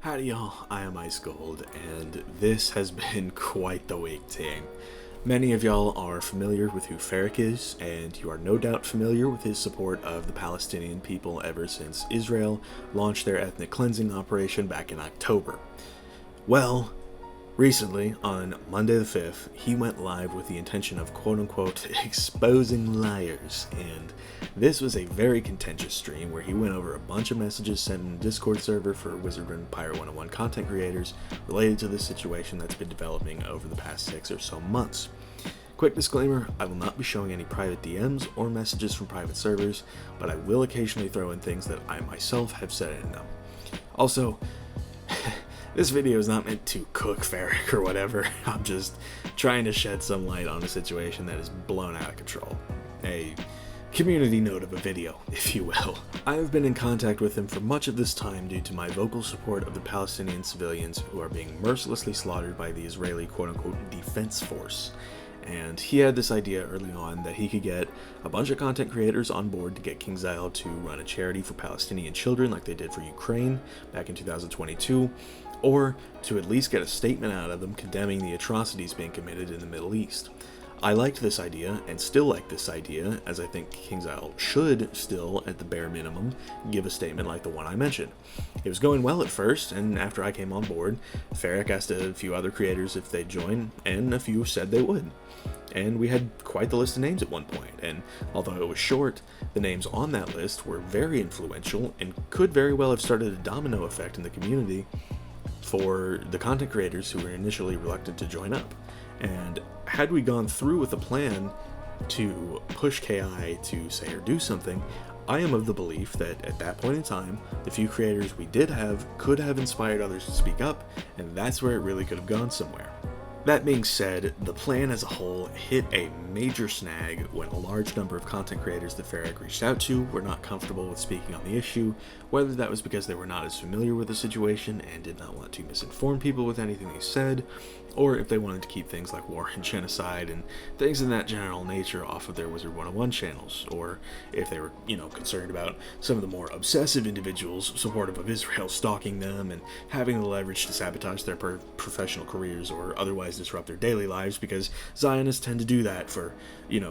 Howdy y'all, I am Ice Gold, and this has been quite the week, team. Many of y'all are familiar with who Ferric is, and you are no doubt familiar with his support of the Palestinian people ever since Israel launched their ethnic cleansing operation back in October. Well, recently, on Monday the 5th, he went live with the intention of quote-unquote exposing liars, and this was a very contentious stream where he went over a bunch of messages sent in the Discord server for Wizard101 content creators related to this situation that's been developing over the past 6 or so months. Quick disclaimer, I will not be showing any private DMs or messages from private servers, but I will occasionally throw in things that I myself have said in them. Also, this video is not meant to cook Ferric or whatever. I'm just trying to shed some light on a situation that is blown out of control. A community note of a video, if you will. I have been in contact with him for much of this time due to my vocal support of the Palestinian civilians who are being mercilessly slaughtered by the Israeli quote-unquote defense force. And he had this idea early on that he could get a bunch of content creators on board to get KingsIsle to run a charity for Palestinian children like they did for Ukraine back in 2022, or to at least get a statement out of them condemning the atrocities being committed in the Middle East. I liked this idea, and still like this idea, as I think KingsIsle should still, at the bare minimum, give a statement like the one I mentioned. It was going well at first, and after I came on board, Ferric asked a few other creators if they'd join, and a few said they would. And we had quite the list of names at one point, and although it was short, the names on that list were very influential and could very well have started a domino effect in the community for the content creators who were initially reluctant to join up. And had we gone through with a plan to push KI to say or do something, I am of the belief that at that point in time, the few creators we did have could have inspired others to speak up, and that's where it really could have gone somewhere. That being said, the plan as a whole hit a major snag when a large number of content creators that Ferric reached out to were not comfortable with speaking on the issue, whether that was because they were not as familiar with the situation and did not want to misinform people with anything they said, or if they wanted to keep things like war and genocide and things in that general nature off of their Wizard101 channels, or if they were, concerned about some of the more obsessive individuals supportive of Israel stalking them and having the leverage to sabotage their professional careers or otherwise disrupt their daily lives, because Zionists tend to do that for,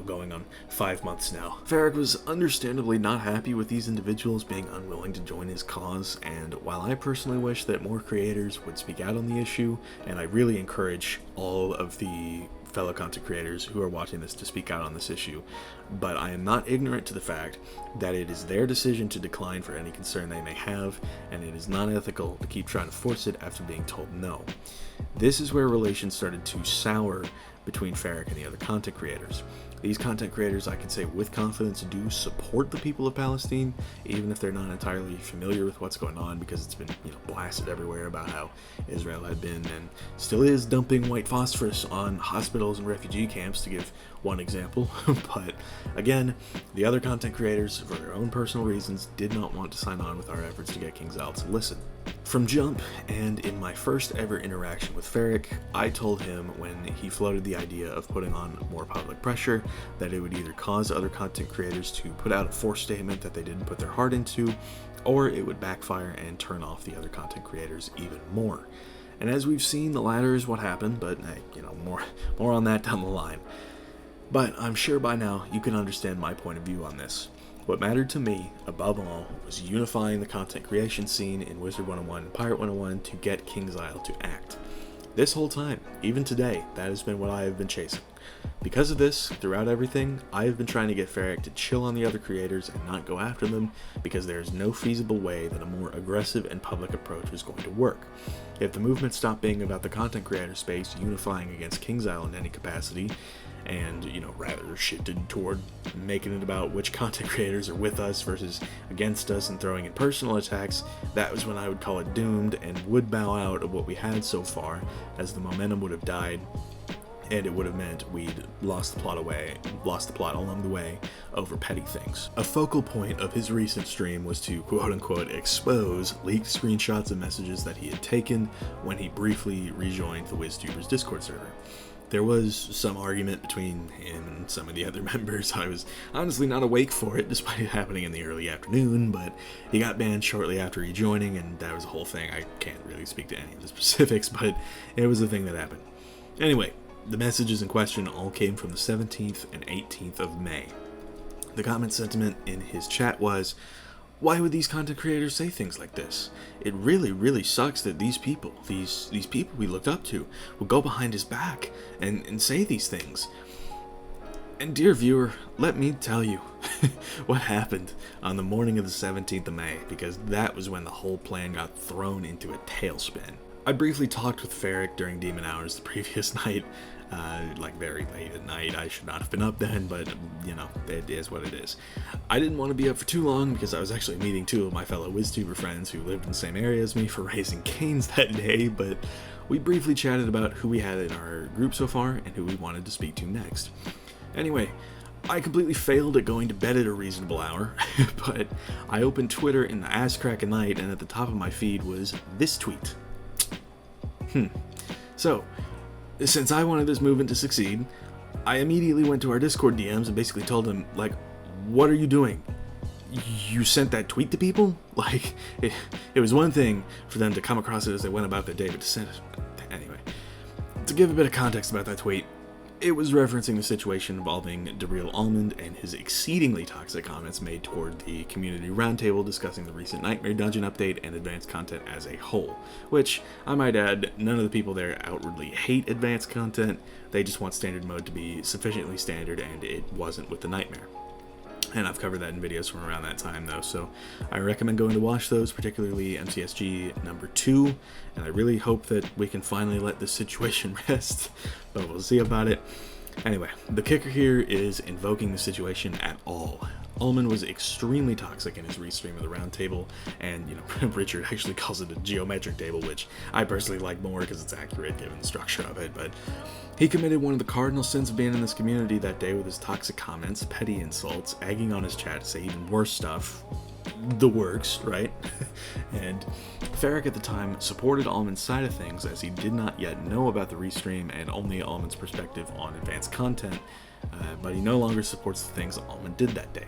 going on 5 months now. Ferric was understandably not happy with these individuals being unwilling to join his cause, and while I personally wish that more creators would speak out on the issue, and I really encourage all of the fellow content creators who are watching this to speak out on this issue, but I am not ignorant to the fact that it is their decision to decline for any concern they may have, and it is not ethical to keep trying to force it after being told no. This is where relations started to sour between Ferric and the other content creators. These content creators, I can say with confidence, do support the people of Palestine, even if they're not entirely familiar with what's going on, because it's been blasted everywhere about how Israel had been and still is dumping white phosphorus on hospitals and refugee camps, to give one example. But again, the other content creators, for their own personal reasons, did not want to sign on with our efforts to get KingsIsle to listen. From jump, and in my first ever interaction with Ferric, I told him when he floated the idea of putting on more public pressure that it would either cause other content creators to put out a forced statement that they didn't put their heart into, or it would backfire and turn off the other content creators even more. And as we've seen, the latter is what happened, but hey, more on that down the line. But I'm sure by now you can understand my point of view on this. What mattered to me, above all, was unifying the content creation scene in Wizard101 and Pirate101 to get KingsIsle to act. This whole time, even today, that has been what I have been chasing. Because of this, throughout everything, I have been trying to get Ferric to chill on the other creators and not go after them, because there is no feasible way that a more aggressive and public approach is going to work. If the movement stopped being about the content creator space unifying against KingsIsle in any capacity, and rather shifted toward making it about which content creators are with us versus against us and throwing in personal attacks, that was when I would call it doomed and would bow out of what we had so far, as the momentum would have died, and it would have meant we'd lost the plot along the way over petty things. A focal point of his recent stream was to quote-unquote expose leaked screenshots of messages that he had taken when he briefly rejoined the WizTubers Discord server. There was some argument between him and some of the other members. I was honestly not awake for it, despite it happening in the early afternoon, but he got banned shortly after rejoining, and that was a whole thing. I can't really speak to any of the specifics, but it was a thing that happened. Anyway, the messages in question all came from the 17th and 18th of May. The comment sentiment in his chat was, "Why would these content creators say things like this? It really, really sucks that these people, these people we looked up to, would go behind his back and say these things." And dear viewer, let me tell you what happened on the morning of the 17th of May, because that was when the whole plan got thrown into a tailspin. I briefly talked with Ferric during demon hours the previous night, like very late at night. I should not have been up then, but you know, it is what it is. I didn't want to be up for too long because I was actually meeting two of my fellow WizTuber friends who lived in the same area as me for raising canes that day, but we briefly chatted about who we had in our group so far and who we wanted to speak to next. Anyway, I completely failed at going to bed at a reasonable hour, but I opened Twitter in the ass crack of night, and at the top of my feed was this tweet. So, since I wanted this movement to succeed, I immediately went to our Discord DMs and basically told them, like, what are you doing? You sent that tweet to people? Like, it was one thing for them to come across it as they went about their day, but to send it... Anyway, to give a bit of context about that tweet, it was referencing the situation involving Almond and his exceedingly toxic comments made toward the community roundtable discussing the recent Nightmare Dungeon update and advanced content as a whole. Which, I might add, none of the people there outwardly hate advanced content, they just want standard mode to be sufficiently standard, and it wasn't with the Nightmare. And I've covered that in videos from around that time though, so I recommend going to watch those, particularly MCSG number 2, and I really hope that we can finally let this situation rest, but we'll see about it. Anyway, the kicker here is invoking the situation at all. Almond was extremely toxic in his restream of the roundtable, and you know, Richard actually calls it a geometric table, which I personally like more because it's accurate given the structure of it, but he committed one of the cardinal sins of being in this community that day with his toxic comments, petty insults, egging on his chat to say even worse stuff. The works, right? And Ferric at the time supported Almond's side of things as he did not yet know about the restream and only Almond's perspective on advanced content, but he no longer supports the things Almond did that day.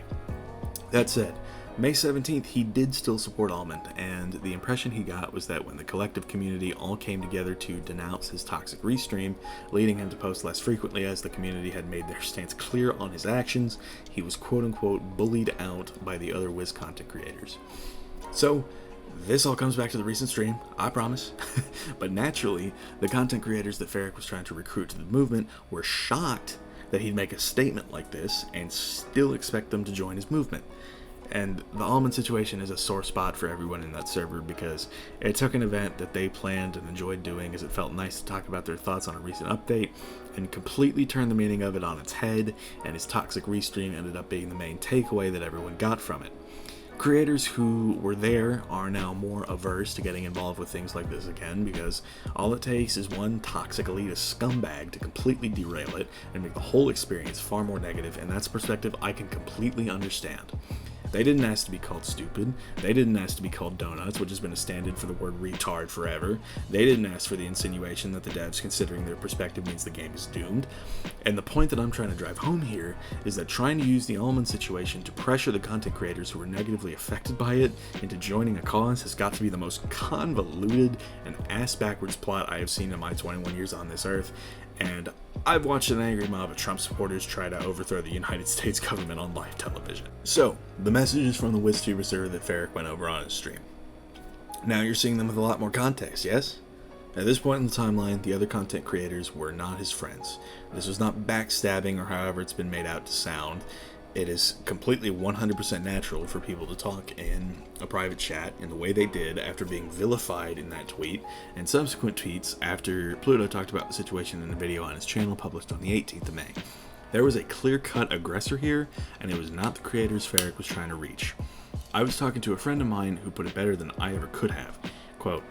That said, May 17th he did still support Almond, and the impression he got was that when the collective community all came together to denounce his toxic restream, leading him to post less frequently as the community had made their stance clear on his actions, he was quote-unquote bullied out by the other Wiz content creators. So, this all comes back to the recent stream, I promise. But naturally, the content creators that Ferric was trying to recruit to the movement were shocked that he'd make a statement like this and still expect them to join his movement. And the Almond situation is a sore spot for everyone in that server because it took an event that they planned and enjoyed doing as it felt nice to talk about their thoughts on a recent update and completely turned the meaning of it on its head, and his toxic restream ended up being the main takeaway that everyone got from it. Creators who were there are now more averse to getting involved with things like this again because all it takes is one toxic elitist scumbag to completely derail it and make the whole experience far more negative, and that's a perspective I can completely understand. They didn't ask to be called stupid. They didn't ask to be called donuts, which has been a stand-in for the word retard forever. They didn't ask for the insinuation that the devs considering their perspective means the game is doomed. And the point that I'm trying to drive home here is that trying to use the Almond situation to pressure the content creators who were negatively affected by it into joining a cause has got to be the most convoluted and ass-backwards plot I have seen in my 21 years on this earth. And I've watched an angry mob of Trump supporters try to overthrow the United States government on live television. So, the messages from the WizTuber server that Ferric went over on his stream. Now you're seeing them with a lot more context, yes? At this point in the timeline, the other content creators were not his friends. This was not backstabbing or however it's been made out to sound. It is completely 100% natural for people to talk in a private chat in the way they did after being vilified in that tweet, and subsequent tweets after Pluto talked about the situation in a video on his channel published on the 18th of May. There was a clear-cut aggressor here, and it was not the creators Ferric was trying to reach. I was talking to a friend of mine who put it better than I ever could have. Quote,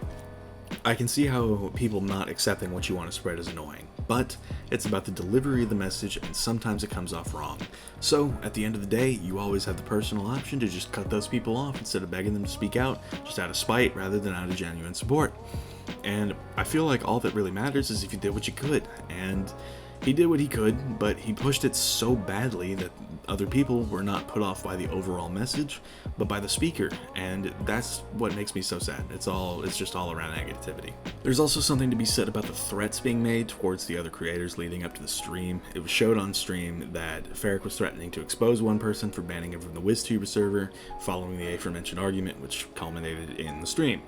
"I can see how people not accepting what you want to spread is annoying, but it's about the delivery of the message and sometimes it comes off wrong. So, at the end of the day, you always have the personal option to just cut those people off instead of begging them to speak out, just out of spite rather than out of genuine support. And I feel like all that really matters is if you did what you could, and He did what he could, but he pushed it so badly that other people were not put off by the overall message, but by the speaker, and that's what makes me so sad. It's just all around negativity. There's also something to be said about the threats being made towards the other creators leading up to the stream. It was showed on stream that Ferric was threatening to expose one person for banning him from the WizTuber server, following the aforementioned argument, which culminated in the stream.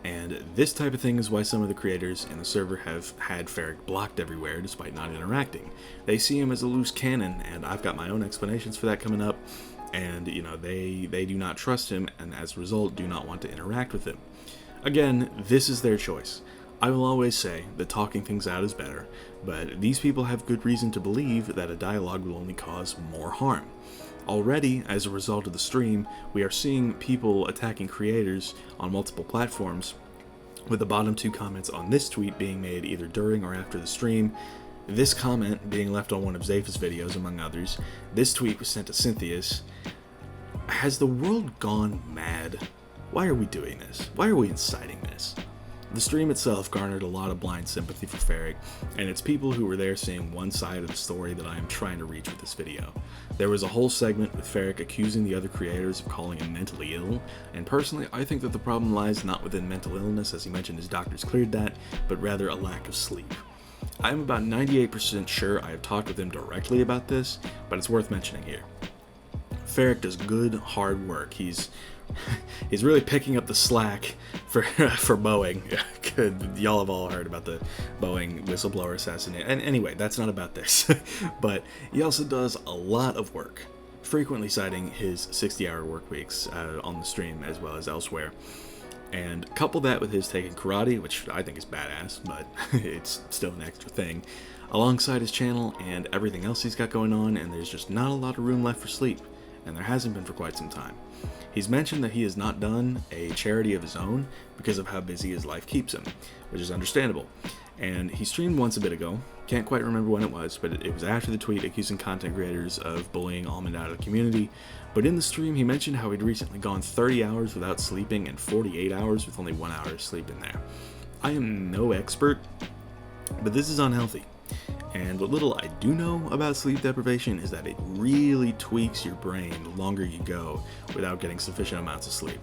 And this type of thing is why some of the creators in the server have had Ferric blocked everywhere despite not interacting. They see him as a loose cannon, and I've got my own explanations for that coming up, and you know, they do not trust him, and as a result do not want to interact with him. Again, this is their choice. I will always say that talking things out is better, but these people have good reason to believe that a dialogue will only cause more harm. Already, as a result of the stream, we are seeing people attacking creators on multiple platforms, with the bottom two comments on this tweet being made either during or after the stream. This comment being left on one of Zepha's videos, among others. This tweet was sent to Cynthia's. Has the world gone mad? Why are we doing this? Why are we inciting this? The stream itself garnered a lot of blind sympathy for Ferric, and it's people who were there seeing one side of the story that I am trying to reach with this video. There was a whole segment with Ferric accusing the other creators of calling him mentally ill, and personally I think that the problem lies not within mental illness, as he mentioned his doctors cleared that, but rather a lack of sleep. I am about 98% sure I have talked with him directly about this, but it's worth mentioning here. Ferric does good, hard work. He's really picking up the slack for Boeing. Y'all have all heard about the Boeing whistleblower assassination. And anyway, that's not about this. But he also does a lot of work, frequently citing his 60-hour work weeks on the stream as well as elsewhere. And couple that with his taking karate, which I think is badass, but it's still an extra thing, alongside his channel and everything else he's got going on, and there's just not a lot of room left for sleep, and there hasn't been for quite some time. He's mentioned that he has not done a charity of his own because of how busy his life keeps him, which is understandable. And he streamed once a bit ago, can't quite remember when it was, but it was after the tweet accusing content creators of bullying Almond out of the community. But in the stream he mentioned how he'd recently gone 30 hours without sleeping and 48 hours with only 1 hour of sleep in there. I am no expert, but this is unhealthy. And what little I do know about sleep deprivation is that it really tweaks your brain the longer you go without getting sufficient amounts of sleep.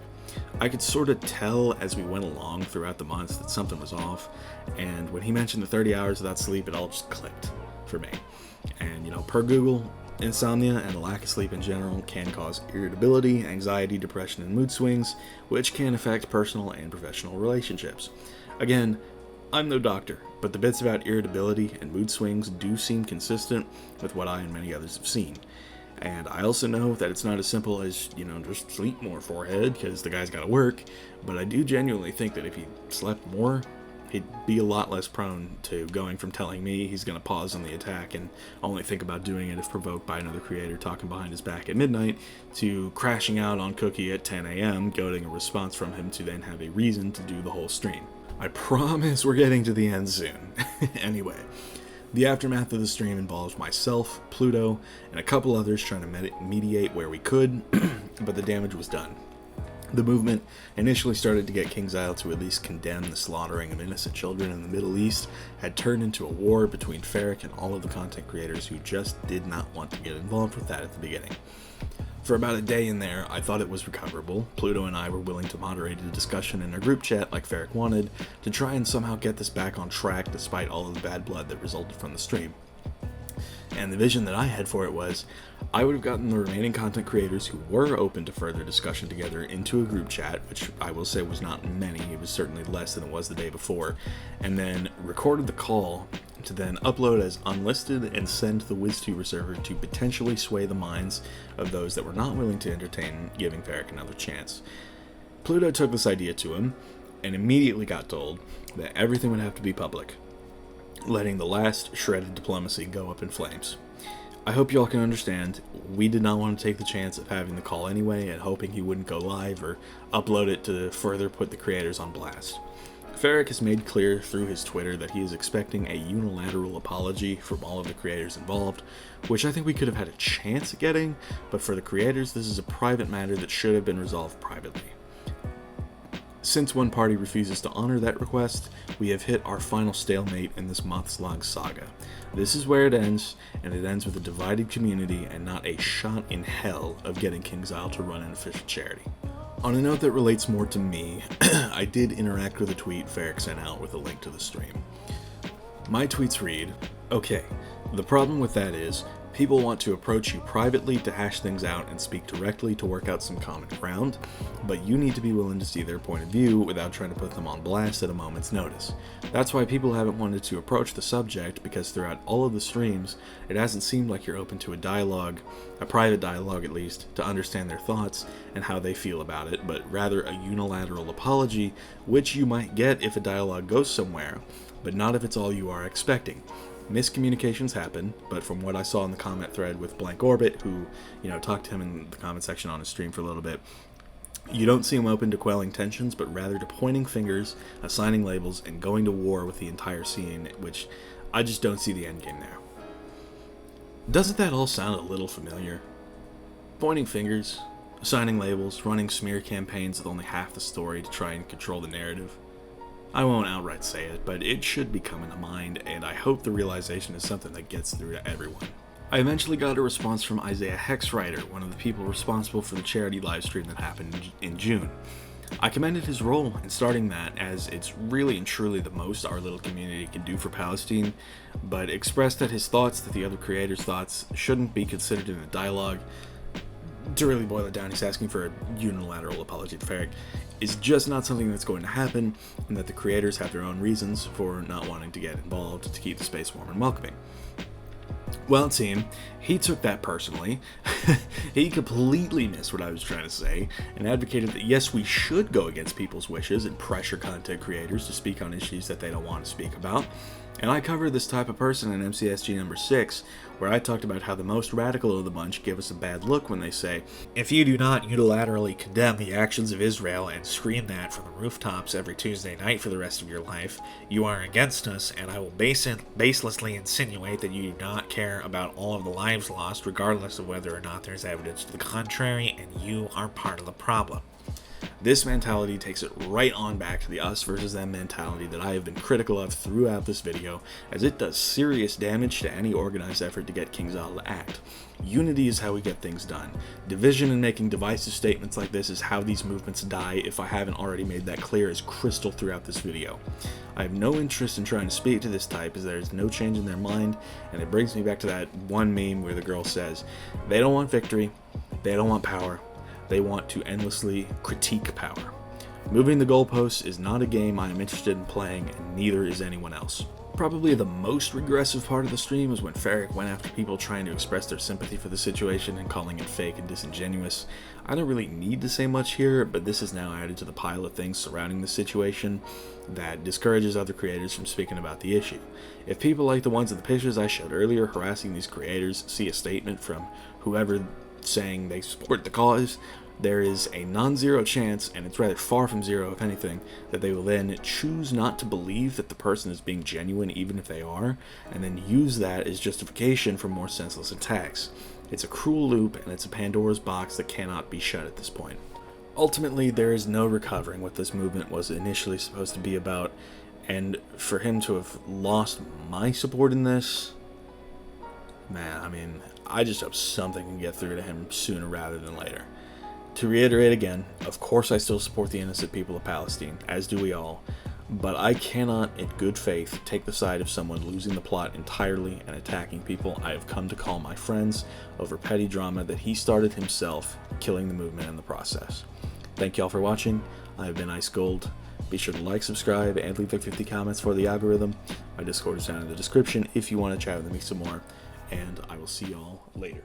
I could sort of tell as we went along throughout the months that something was off, and when he mentioned the 30 hours without sleep, it all just clicked for me. And you know, per Google, insomnia and a lack of sleep in general can cause irritability, anxiety, depression, and mood swings, which can affect personal and professional relationships. Again, I'm no doctor, but the bits about irritability and mood swings do seem consistent with what I and many others have seen. And I also know that it's not as simple as, you know, just sleep more, forehead, because the guy's got to work, but I do genuinely think that if he slept more, he'd be a lot less prone to going from telling me he's going to pause on the attack and only think about doing it if provoked by another creator talking behind his back at midnight, to crashing out on Cookie at 10 a.m., goading a response from him to then have a reason to do the whole stream. I promise we're getting to the end soon. Anyway, the aftermath of the stream involves myself, Pluto, and a couple others trying to mediate where we could, but the damage was done. The movement initially started to get KingsIsle to at least condemn the slaughtering of innocent children in the Middle East, had turned into a war between Ferric and all of the content creators who just did not want to get involved with that at the beginning. For about a day in there, I thought it was recoverable. Pluto and I were willing to moderate a discussion in a group chat like Ferric wanted, to try and somehow get this back on track despite all of the bad blood that resulted from the stream. And the vision that I had for it was, I would have gotten the remaining content creators who were open to further discussion together into a group chat, which I will say was not many, it was certainly less than it was the day before, and then recorded the call to then upload as unlisted and send to the WizTuber server to potentially sway the minds of those that were not willing to entertain giving Ferric another chance. Pluto took this idea to him, and immediately got told that everything would have to be public, letting the last shredded diplomacy go up in flames. I hope y'all can understand, we did not want to take the chance of having the call anyway and hoping he wouldn't go live or upload it to further put the creators on blast. Ferric has made clear through his Twitter that he is expecting a unilateral apology from all of the creators involved, which I think we could have had a chance at getting, but for the creators this is a private matter that should have been resolved privately. Since one party refuses to honor that request, we have hit our final stalemate in this months-long saga. This is where it ends, and it ends with a divided community and not a shot in hell of getting King's Isle to run an official charity. On a note that relates more to me, I did interact with a tweet Ferric sent out with a link to the stream. My tweets read, "Okay, the problem with that is, people want to approach you privately to hash things out and speak directly to work out some common ground, but you need to be willing to see their point of view without trying to put them on blast at a moment's notice. That's why people haven't wanted to approach the subject, because throughout all of the streams, it hasn't seemed like you're open to a dialogue, a private dialogue at least, to understand their thoughts and how they feel about it, but rather a unilateral apology, which you might get if a dialogue goes somewhere, but not if it's all you are expecting. Miscommunications happen, but from what I saw in the comment thread with Blank Orbit, who, talked to him in the comment section on his stream for a little bit, you don't seem open to quelling tensions, but rather to pointing fingers, assigning labels, and going to war with the entire scene, which I just don't see the endgame there." Doesn't that all sound a little familiar? Pointing fingers, assigning labels, running smear campaigns with only half the story to try and control the narrative. I won't outright say it, but it should be coming to mind, and I hope the realization is something that gets through to everyone. I eventually got a response from Isaiah Hexwriter, one of the people responsible for the charity livestream that happened in June. I commended his role in starting that, as it's really and truly the most our little community can do for Palestine, but expressed that his thoughts, that the other creators' thoughts, shouldn't be considered in a dialogue. To really boil it down, he's asking for a unilateral apology to Ferric is just not something that's going to happen, and that the creators have their own reasons for not wanting to get involved to keep the space warm and welcoming. Well, it seemed he took that personally. He completely missed what I was trying to say, and advocated that yes, we should go against people's wishes and pressure content creators to speak on issues that they don't want to speak about. And I covered this type of person in MCSG number 6, where I talked about how the most radical of the bunch give us a bad look when they say, "If you do not unilaterally condemn the actions of Israel and scream that from the rooftops every Tuesday night for the rest of your life, you are against us, and I will baselessly insinuate that you do not care about all of the lives lost, regardless of whether or not there's evidence to the contrary, and you are part of the problem." This mentality takes it right on back to the us versus them mentality that I have been critical of throughout this video, as it does serious damage to any organized effort to get King's Isle to act. Unity is how we get things done. Division and making divisive statements like this is how these movements die, if I haven't already made that clear as crystal throughout this video. I have no interest in trying to speak to this type, as there is no change in their mind, and it brings me back to that one meme where the girl says, they don't want victory, they don't want power, they want to endlessly critique power. Moving the goalposts is not a game I am interested in playing, and neither is anyone else. Probably the most regressive part of the stream was when Ferric went after people trying to express their sympathy for the situation and calling it fake and disingenuous. I don't really need to say much here, but this is now added to the pile of things surrounding the situation that discourages other creators from speaking about the issue. If people like the ones in the pictures I showed earlier harassing these creators see a statement from whoever saying they support the cause, there is a non-zero chance, and it's rather far from zero if anything, that they will then choose not to believe that the person is being genuine even if they are, and then use that as justification for more senseless attacks. It's a cruel loop, and it's a Pandora's box that cannot be shut at this point. Ultimately, there is no recovering what this movement was initially supposed to be about, and for him to have lost my support in this, man, I mean, I just hope something can get through to him sooner rather than later. To reiterate again, of course I still support the innocent people of Palestine, as do we all, but I cannot, in good faith, take the side of someone losing the plot entirely and attacking people I have come to call my friends over petty drama that he started himself, killing the movement in the process. Thank y'all for watching. I have been Ice Gold. Be sure to like, subscribe, and leave like 50 comments for the algorithm. My Discord is down in the description if you want to chat with me some more, and I will see y'all later.